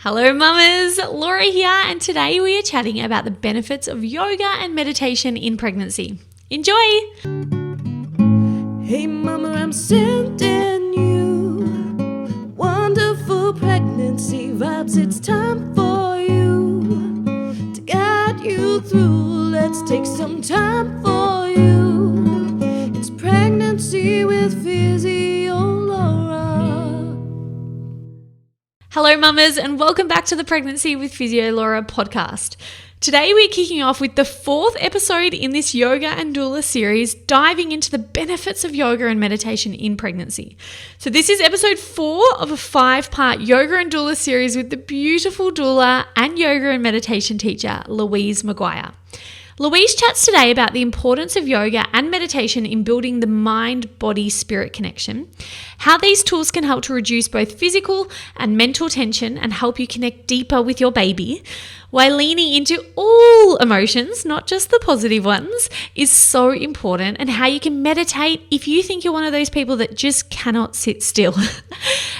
Hello mamas, Laura here, and today we are chatting about the benefits of yoga and meditation in pregnancy. Enjoy! Hey mama, I'm sending you wonderful pregnancy vibes. It's time for you to guide you through. Let's take some time for you. It's Pregnancy with Physio Laura. Hello mamas, and welcome back to the Pregnancy with Physio Laura podcast. Today we're kicking off with the fourth episode in this Yoga and Doula series, diving into the benefits of yoga and meditation in pregnancy. So this is episode 4 of a 5-part Yoga and Doula series with the beautiful doula and yoga and meditation teacher, Louise Maguire. Louise chats today about the importance of yoga and meditation in building the mind-body-spirit connection, how these tools can help to reduce both physical and mental tension and help you connect deeper with your baby, why leaning into all emotions, not just the positive ones, is so important, and how you can meditate if you think you're one of those people that just cannot sit still.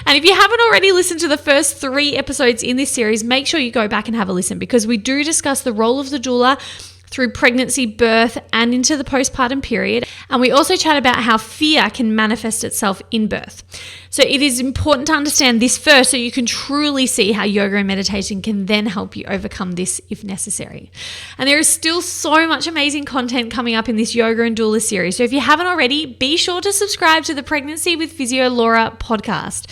And if you haven't already listened to the first 3 episodes in this series, make sure you go back and have a listen, because we do discuss the role of the doula through pregnancy, birth, and into the postpartum period. And we also chat about how fear can manifest itself in birth. So it is important to understand this first so you can truly see how yoga and meditation can then help you overcome this if necessary. And there is still so much amazing content coming up in this Yoga and Doula series. So if you haven't already, be sure to subscribe to the Pregnancy with Physio Laura podcast.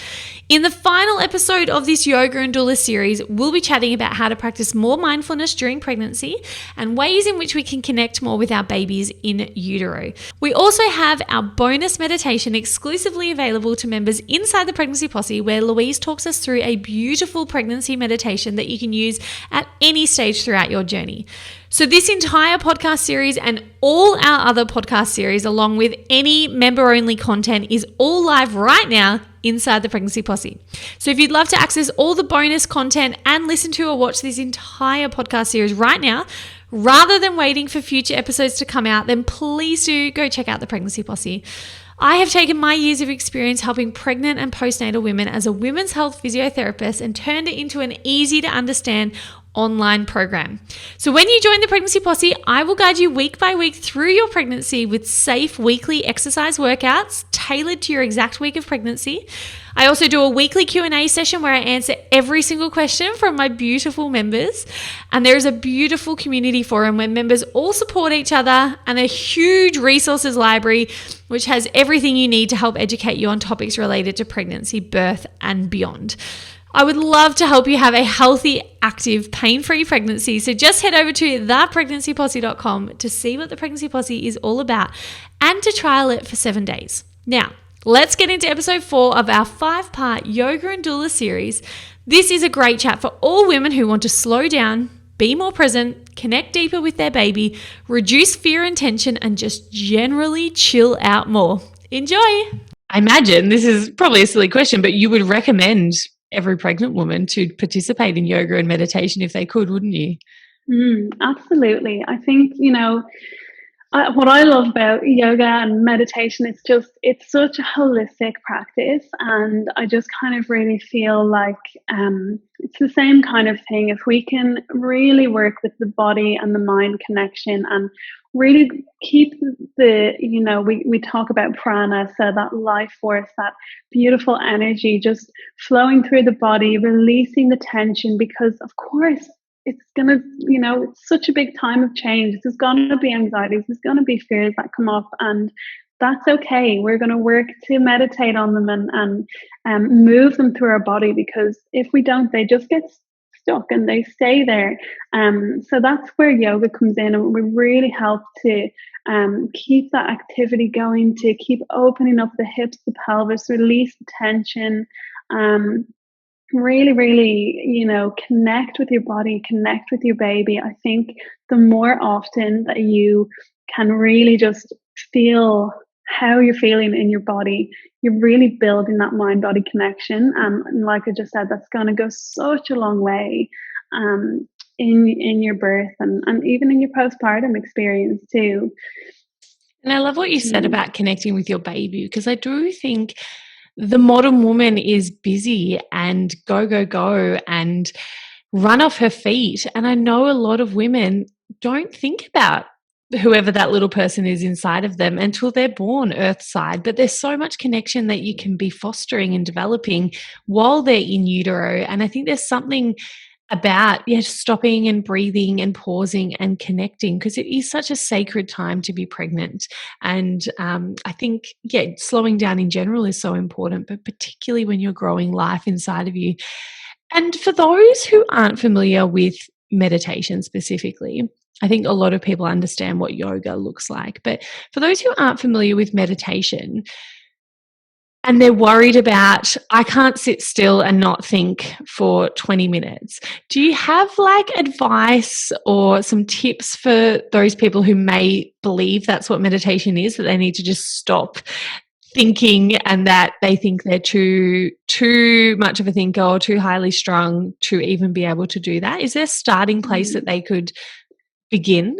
In the final episode of this Yoga and Doula series, we'll be chatting about how to practice more mindfulness during pregnancy and ways in which we can connect more with our babies in utero. We also have our bonus meditation exclusively available to members inside the Pregnancy Posse, where Louise talks us through a beautiful pregnancy meditation that you can use at any stage throughout your journey. So this entire podcast series and all our other podcast series, along with any member-only content, is all live right now inside the Pregnancy Posse. So if you'd love to access all the bonus content and listen to or watch this entire podcast series right now, rather than waiting for future episodes to come out, then please do go check out the Pregnancy Posse. I have taken my years of experience helping pregnant and postnatal women as a women's health physiotherapist and turned it into an easy to understand online program. So when you join the Pregnancy Posse, I will guide you week by week through your pregnancy with safe weekly exercise workouts tailored to your exact week of pregnancy. I also do a weekly Q&A session where I answer every single question from my beautiful members. And there is a beautiful community forum where members all support each other, and a huge resources library which has everything you need to help educate you on topics related to pregnancy, birth, and beyond. I would love to help you have a healthy, active, pain-free pregnancy. So just head over to thepregnancymposse.com to see what the Pregnancy Posse is all about and to trial it for 7 days. Now, let's get into episode 4 of our 5-part Yoga and Doula series. This is a great chat for all women who want to slow down, be more present, connect deeper with their baby, reduce fear and tension, and just generally chill out more. Enjoy! I imagine this is probably a silly question, but you would recommend every pregnant woman to participate in yoga and meditation if they could, wouldn't you? Absolutely. I think, what I love about yoga and meditation, it's such a holistic practice. And I just kind of really feel like it's the same kind of thing. If we can really work with the body and the mind connection and really keep we talk about prana, so that life force, that beautiful energy just flowing through the body, releasing the tension, because of course it's gonna, it's such a big time of change. There's gonna be anxieties, there's gonna be fears that come up, and that's okay. We're going to work to meditate on them and move them through our body, because if we don't, they just get stuck and they stay there. So that's where yoga comes in, and we really help to keep that activity going, to keep opening up the hips, the pelvis, release the tension, really, really, connect with your body, connect with your baby. I think the more often that you can really just feel how you're feeling in your body, you're really building that mind-body connection. And like I just said, that's going to go such a long way in your birth and even in your postpartum experience too. And I love what you said about connecting with your baby, because I do think the modern woman is busy and go, go, go and run off her feet. And I know a lot of women don't think about whoever that little person is inside of them until they're born earthside. But there's so much connection that you can be fostering and developing while they're in utero. And I think there's something about stopping and breathing and pausing and connecting, because it is such a sacred time to be pregnant. And I think slowing down in general is so important, but particularly when you're growing life inside of you. And for those who aren't familiar with meditation specifically, I think a lot of people understand what yoga looks like, but for those who aren't familiar with meditation, and they're worried about, I can't sit still and not think for 20 minutes. Do you have like advice or some tips for those people who may believe that's what meditation is, that they need to just stop thinking and that they think they're too much of a thinker or too highly strung to even be able to do that? Is there a starting place that they could begin?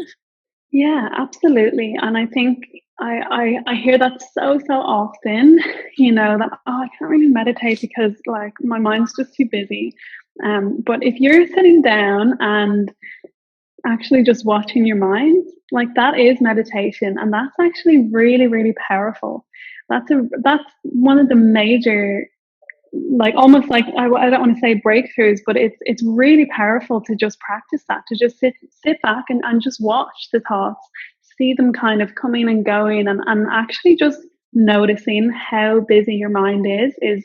Yeah, absolutely. And I think I hear that so often, that, I can't really meditate because like my mind's just too busy. But if you're sitting down and actually just watching your mind, like that is meditation, and that's actually really, really powerful. That's one of the major, like almost like I don't want to say breakthroughs, but it's really powerful to just practice that, to just sit back and just watch the thoughts, see them kind of coming and going, and actually just noticing how busy your mind is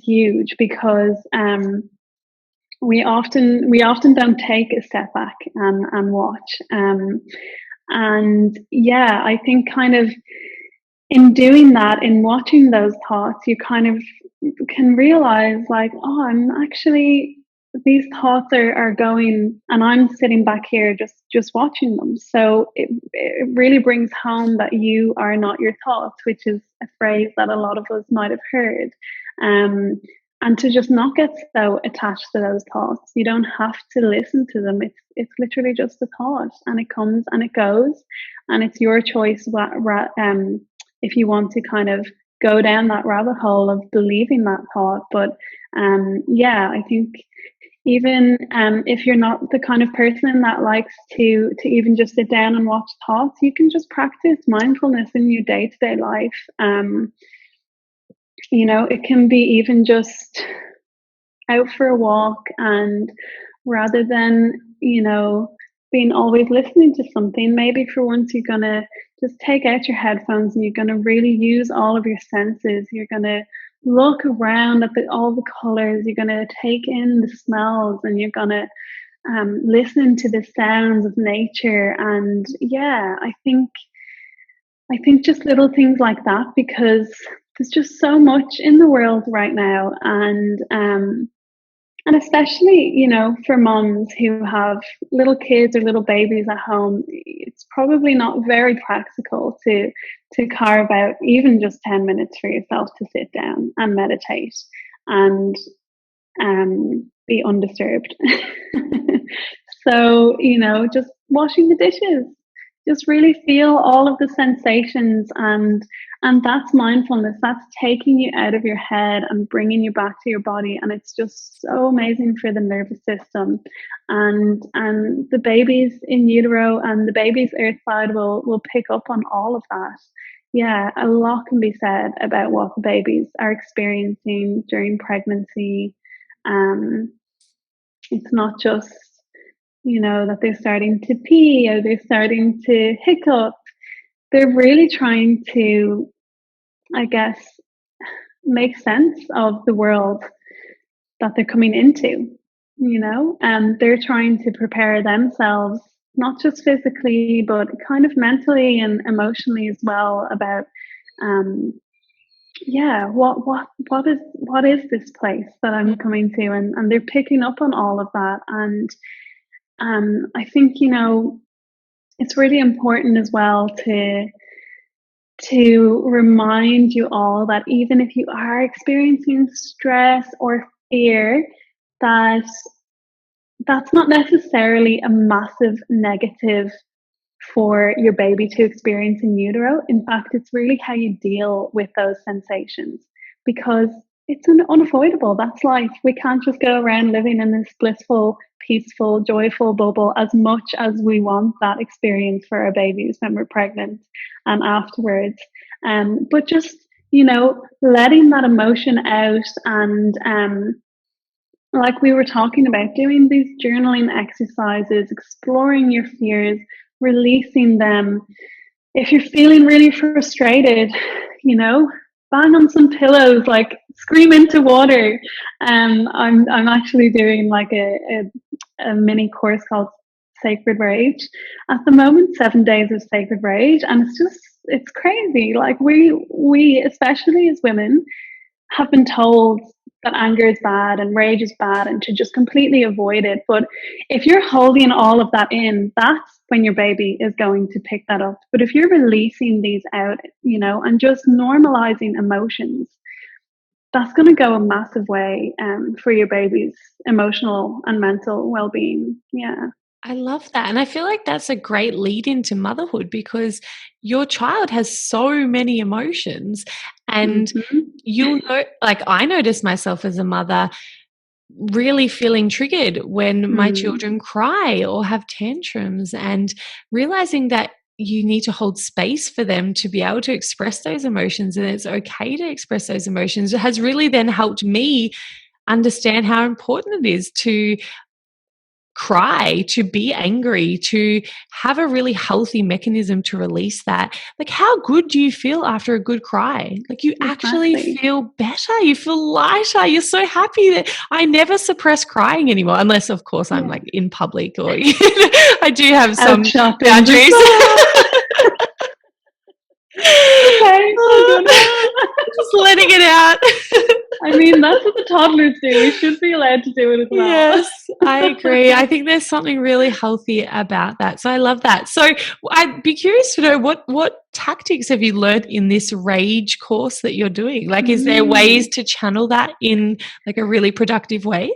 huge, because we often don't take a step back and watch, and yeah, I think kind of in doing that, in watching those thoughts, you kind of can realize like, oh, I'm actually, these thoughts are going, and I'm sitting back here just watching them. So it really brings home that you are not your thoughts, which is a phrase that a lot of us might have heard. And to just not get so attached to those thoughts. You don't have to listen to them. It's literally just a thought, and it comes and it goes, and it's your choice if you want to kind of go down that rabbit hole of believing that thought. But I think even if you're not the kind of person that likes to even just sit down and watch thoughts, you can just practice mindfulness in your day-to-day life. It can be even just out for a walk, and rather than, being always listening to something, maybe for once you're going to just take out your headphones and you're going to really use all of your senses. You're going to look around at all the colors, you're going to take in the smells, and you're going to listen to the sounds of nature. And I think just little things like that, because there's just so much in the world right now, and especially, for moms who have little kids or little babies at home, it's probably not very practical to carve out even just 10 minutes for yourself to sit down and meditate and be undisturbed. So, just washing the dishes, just really feel all of the sensations, and that's mindfulness. That's taking you out of your head and bringing you back to your body, and it's just so amazing for the nervous system. And the babies in utero and the babies earthside will pick up on all of that. Yeah, a lot can be said about what the babies are experiencing during pregnancy. It's not just, that they're starting to pee or they're starting to hiccup. They're really trying to, I guess, make sense of the world that they're coming into, and they're trying to prepare themselves, not just physically, but kind of mentally and emotionally as well, about, what is this place that I'm coming to? And they're picking up on all of that. And I think, it's really important as well to remind you all that even if you are experiencing stress or fear, that's not necessarily a massive negative for your baby to experience in utero. In fact, it's really how you deal with those sensations. because it's unavoidable. That's life. We can't just go around living in this blissful, peaceful, joyful bubble as much as we want that experience for our babies when we're pregnant and afterwards. But just, letting that emotion out and, like we were talking about, doing these journaling exercises, exploring your fears, releasing them. If you're feeling really frustrated, bang on some pillows, like scream into water. I'm actually doing like a mini course called Sacred Rage at the moment, 7 days of sacred rage, and it's crazy. Like we especially as women have been told that anger is bad and rage is bad and to just completely avoid it. But if you're holding all of that in, that's when your baby is going to pick that up. But if you're releasing these out, and just normalizing emotions, that's going to go a massive way for your baby's emotional and mental well-being. Yeah. I love that. And I feel like that's a great lead into motherhood, because your child has so many emotions, and you'll know, like I notice myself as a mother really feeling triggered when my children cry or have tantrums, and realizing that you need to hold space for them to be able to express those emotions, and it's okay to express those emotions. It has really then helped me understand how important it is to cry, to be angry, to have a really healthy mechanism to release that. Like, how good do you feel after a good cry? Like, you actually feel better, you feel lighter, you're so happy. That I never suppress crying anymore, unless of course I'm like in public, or I do have some boundaries. Okay, just letting it out. I mean, that's what the toddlers do. We should be allowed to do it as well. Yes, I agree. I think there's something really healthy about that. So I love that. So I'd be curious to know what tactics have you learned in this rage course that you're doing? Like, is there ways to channel that in like a really productive way?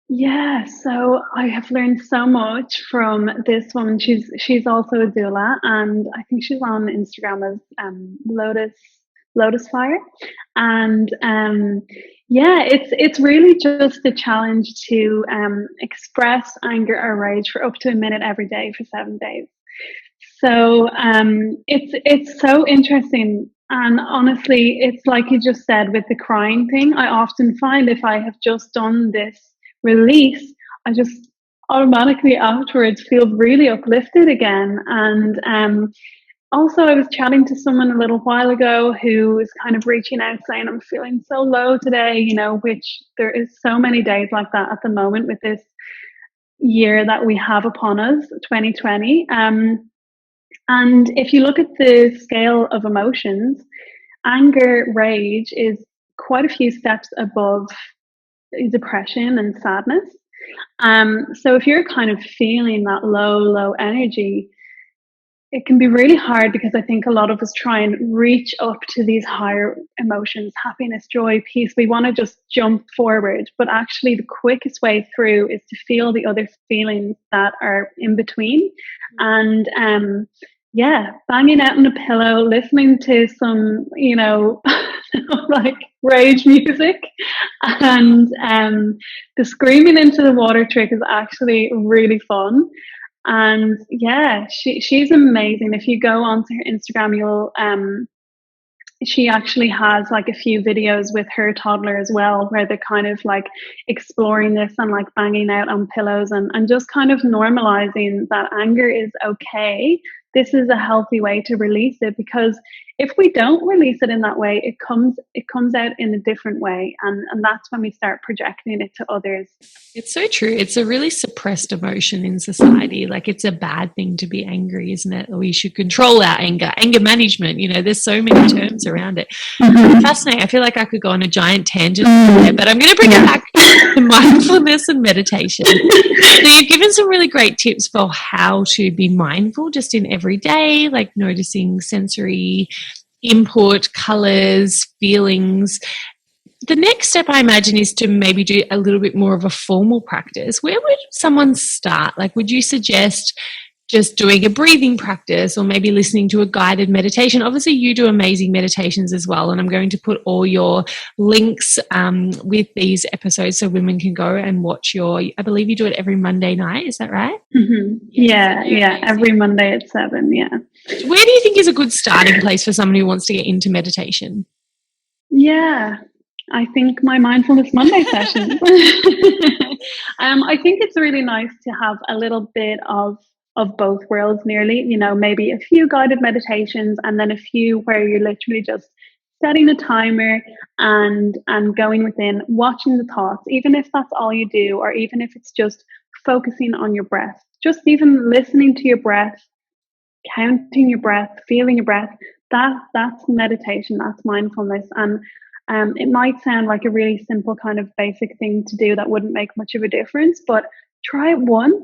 Yeah, so I have learned so much from this woman. She's also a doula, and I think she's on Instagram as Lotus Fire. And it's really just a challenge to express anger or rage for up to a minute every day for 7 days. So it's so interesting. And honestly, it's like you just said with the crying thing. I often find if I have just done this release, I just automatically afterwards feel really uplifted again. And also, I was chatting to someone a little while ago who was kind of reaching out saying, I'm feeling so low today, which there is so many days like that at the moment with this year that we have upon us, 2020. And if you look at the scale of emotions, anger, rage is quite a few steps above depression and sadness. So if you're kind of feeling that low energy, it can be really hard, because I think a lot of us try and reach up to these higher emotions, happiness, joy, peace. We want to just jump forward, but actually the quickest way through is to feel the other feelings that are in between. And banging out on a pillow, listening to some, like rage music, and the screaming into the water trick is actually really fun. And she's amazing. If you go onto her Instagram, you'll she actually has like a few videos with her toddler as well, where they're kind of like exploring this and like banging out on pillows and just kind of normalizing that anger is okay. This is a healthy way to release it, because if we don't release it in that way, it comes out in a different way, and that's when we start projecting it to others. It's so true. It's a really suppressed emotion in society. Like, it's a bad thing to be angry, isn't it? Or we should control our anger management. There's so many terms around it. Fascinating. I feel like I could go on a giant tangent there, but I'm going to bring it back to mindfulness and meditation. So you've given some really great tips for how to be mindful just in every day, like noticing sensory input, colors, feelings. The next step, I imagine, is to maybe do a little bit more of a formal practice. Where would someone start? Like, would you suggest just doing a breathing practice or maybe listening to a guided meditation. Obviously, you do amazing meditations as well. And I'm going to put all your links with these episodes so women can go and watch I believe you do it every Monday night. Is that right? Mm-hmm. Yeah. Every Monday at 7. Yeah. Where do you think is a good starting place for someone who wants to get into meditation? Yeah, I think my Mindfulness Monday sessions. I think it's really nice to have a little bit of both worlds nearly, maybe a few guided meditations and then a few where you're literally just setting a timer and going within, watching the thoughts, even if that's all you do, or even if it's just focusing on your breath, just even listening to your breath, counting your breath, feeling your breath. That's meditation, that's mindfulness. And it might sound like a really simple kind of basic thing to do that wouldn't make much of a difference, but try it once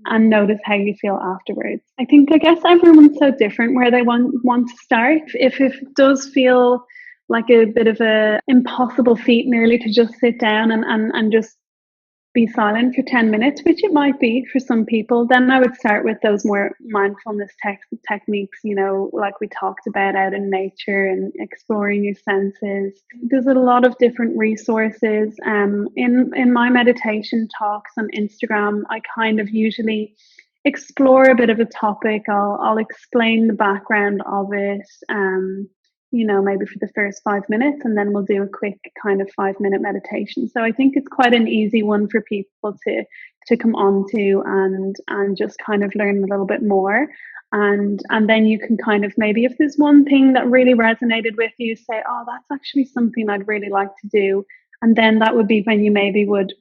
and notice how you feel afterwards. I guess everyone's so different where they want to start. If it does feel like a bit of a impossible feat nearly to just sit down and just be silent for 10 minutes, which it might be for some people, then I would start with those more mindfulness techniques, like we talked about, out in nature and exploring your senses. There's a lot of different resources. In my meditation talks on Instagram, I kind of usually explore a bit of a topic. I'll explain the background of it. Maybe for the first 5 minutes, and then we'll do a quick kind of 5-minute meditation. So I think it's quite an easy one for people to come on to and just kind of learn a little bit more. And then you can kind of, maybe if there's one thing that really resonated with you, say, oh, that's actually something I'd really like to do. And then that would be when you maybe would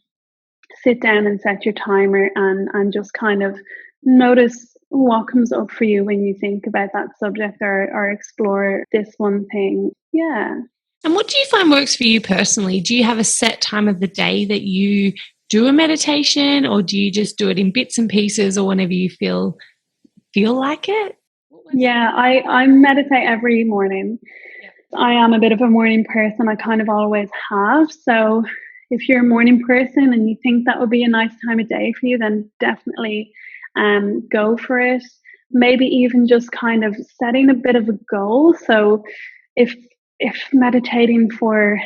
sit down and set your timer and just kind of notice what comes up for you when you think about that subject or explore this one thing. Yeah. And what do you find works for you personally? Do you have a set time of the day that you do a meditation, or do you just do it in bits and pieces, or whenever you feel like it? Yeah, I meditate every morning. Yeah. I am a bit of a morning person. I kind of always have. So if you're a morning person and you think that would be a nice time of day for you, then definitely go for it. Maybe even just kind of setting a bit of a goal. So if meditating for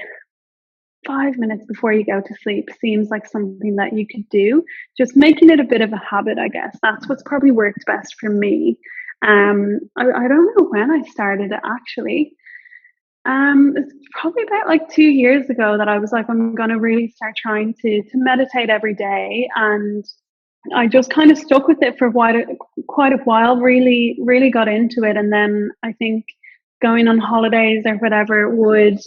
5 minutes before you go to sleep seems like something that you could do, just making it a bit of a habit, I guess. That's what's probably worked best for me. I don't know when I started it actually. It's probably about like 2 years ago that I was like, I'm going to really start trying to meditate every day. And I just kind of stuck with it for quite a while, really, really got into it. And then I think going on holidays or whatever would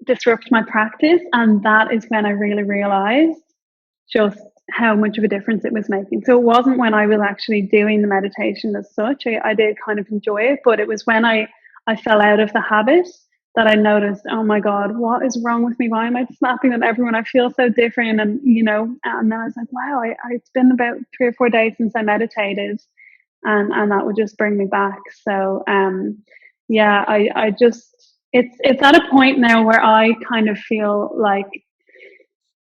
disrupt my practice. And that is when I really realized just how much of a difference it was making. So it wasn't when I was actually doing the meditation as such. I did kind of enjoy it, but it was when I fell out of the habit that I noticed, oh my God, what is wrong with me? Why am I snapping at everyone? I feel so different. And, and then I was like, wow, it's been about 3 or 4 days since I meditated, and that would just bring me back. So, yeah, I just, it's at a point now where I kind of feel like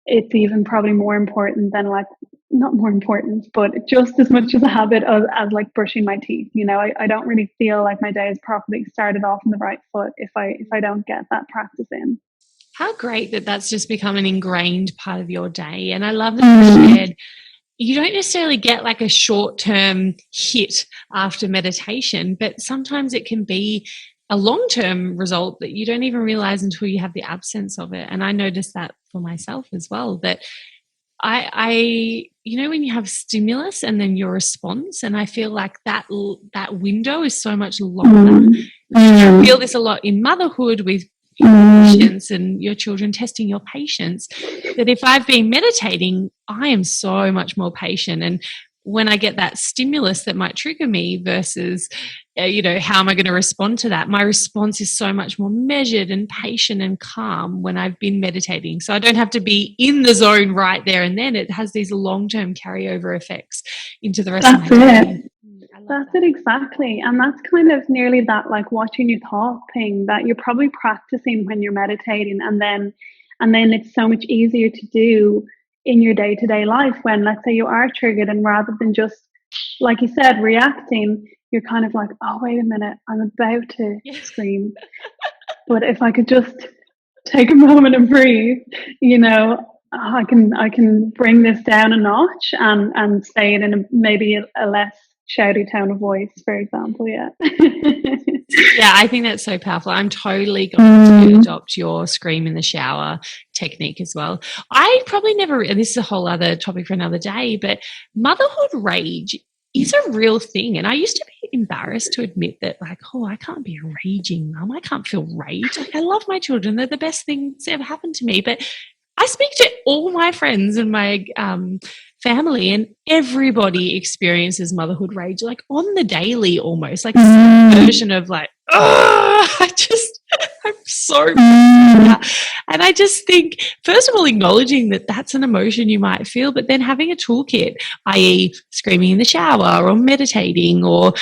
it's even probably more important than, like, not more important, but just as much as a habit as like brushing my teeth. I don't really feel like my day is properly started off on the right foot if I don't get that practice in. How great that that's just become an ingrained part of your day. And I love that you shared, you don't necessarily get like a short-term hit after meditation, but sometimes it can be a long-term result that you don't even realize until you have the absence of it. And I noticed that for myself as well, that I when you have stimulus and then your response, and I feel like that window is so much longer. I feel this a lot in motherhood with patience and your children testing your patience, that if I've been meditating, I am so much more patient. And when I get that stimulus that might trigger me versus, how am I going to respond to that? My response is so much more measured and patient and calm when I've been meditating. So I don't have to be in the zone right there and then. It has these long-term carryover effects into the rest of the day. That's it, exactly. And that's kind of nearly that, like, watching your thought thing that you're probably practicing when you're meditating, and then it's so much easier to do in your day-to-day life when, let's say, you are triggered, and rather than just like you said, reacting, you're kind of like, oh, wait a minute, I'm about to scream. But if I could just take a moment and breathe, I can bring this down a notch and say it in maybe a less shouty tone of voice, for example. Yeah. Yeah, I think that's so powerful. I'm totally going to adopt your scream in the shower technique as well. I probably never, and this is a whole other topic for another day, but motherhood rage is a real thing. And I used to be embarrassed to admit that, like, oh, I can't be a raging mum. I can't feel rage. Like, I love my children. They're the best thing that's ever happened to me. But I speak to all my friends and my family, and everybody experiences motherhood rage, like on the daily almost, like some version of like, oh, I'm so and I just think, first of all, acknowledging that that's an emotion you might feel, but then having a toolkit, i.e. screaming in the shower or meditating or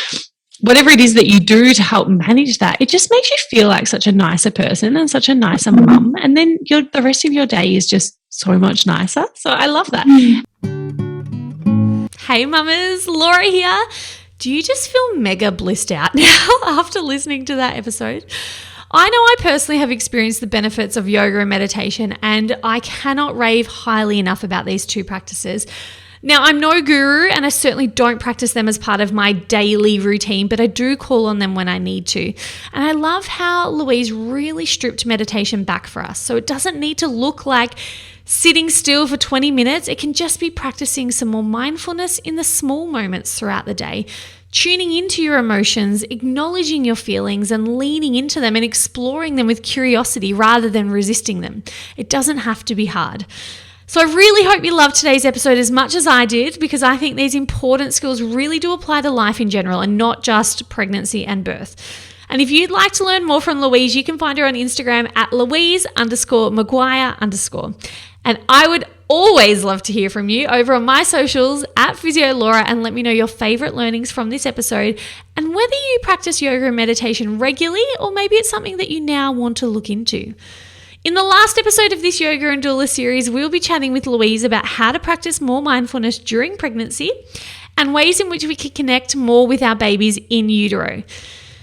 whatever it is that you do to help manage that, it just makes you feel like such a nicer person and such a nicer mum. And then the rest of your day is just so much nicer. So I love that. Hey mamas, Laura here. Do you just feel mega blissed out now after listening to that episode? I know I personally have experienced the benefits of yoga and meditation, and I cannot rave highly enough about these two practices. Now, I'm no guru, and I certainly don't practice them as part of my daily routine, but I do call on them when I need to. And I love how Louise really stripped meditation back for us. So it doesn't need to look like sitting still for 20 minutes. It can just be practicing some more mindfulness in the small moments throughout the day, tuning into your emotions, acknowledging your feelings and leaning into them and exploring them with curiosity rather than resisting them. It doesn't have to be hard. So I really hope you loved today's episode as much as I did, because I think these important skills really do apply to life in general and not just pregnancy and birth. And if you'd like to learn more from Louise, you can find her on Instagram at Louise_Maguire_. And I would always love to hear from you over on my socials at PhysioLaura, and let me know your favorite learnings from this episode and whether you practice yoga and meditation regularly, or maybe it's something that you now want to look into. In the last episode of this Yoga and Doula series, we'll be chatting with Louise about how to practice more mindfulness during pregnancy and ways in which we can connect more with our babies in utero.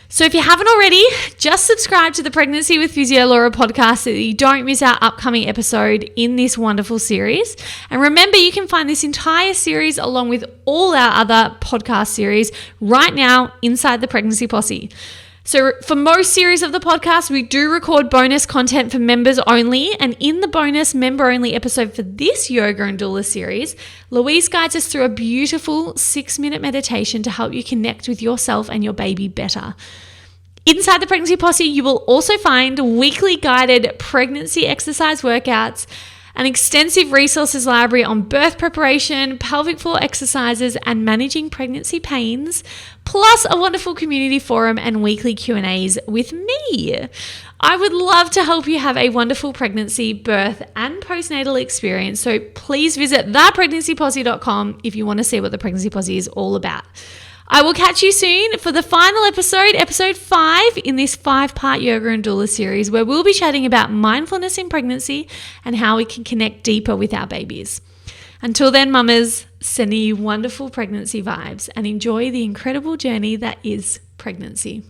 So if you haven't already, just subscribe to the Pregnancy with Physio Laura podcast so that you don't miss our upcoming episode in this wonderful series. And remember, you can find this entire series along with all our other podcast series right now inside the Pregnancy Posse. So for most series of the podcast, we do record bonus content for members only. And in the bonus member-only episode for this Yoga and Doula series, Louise guides us through a beautiful 6-minute meditation to help you connect with yourself and your baby better. Inside the Pregnancy Posse, you will also find weekly guided pregnancy exercise workouts, an extensive resources library on birth preparation, pelvic floor exercises, and managing pregnancy pains, plus a wonderful community forum and weekly Q&As with me. I would love to help you have a wonderful pregnancy, birth, and postnatal experience, so please visit thepregnancyposse.com if you want to see what the Pregnancy Posse is all about. I will catch you soon for the final episode, episode 5 in this 5-part Yoga and Doula series, where we'll be chatting about mindfulness in pregnancy and how we can connect deeper with our babies. Until then, mamas, sending you wonderful pregnancy vibes and enjoy the incredible journey that is pregnancy.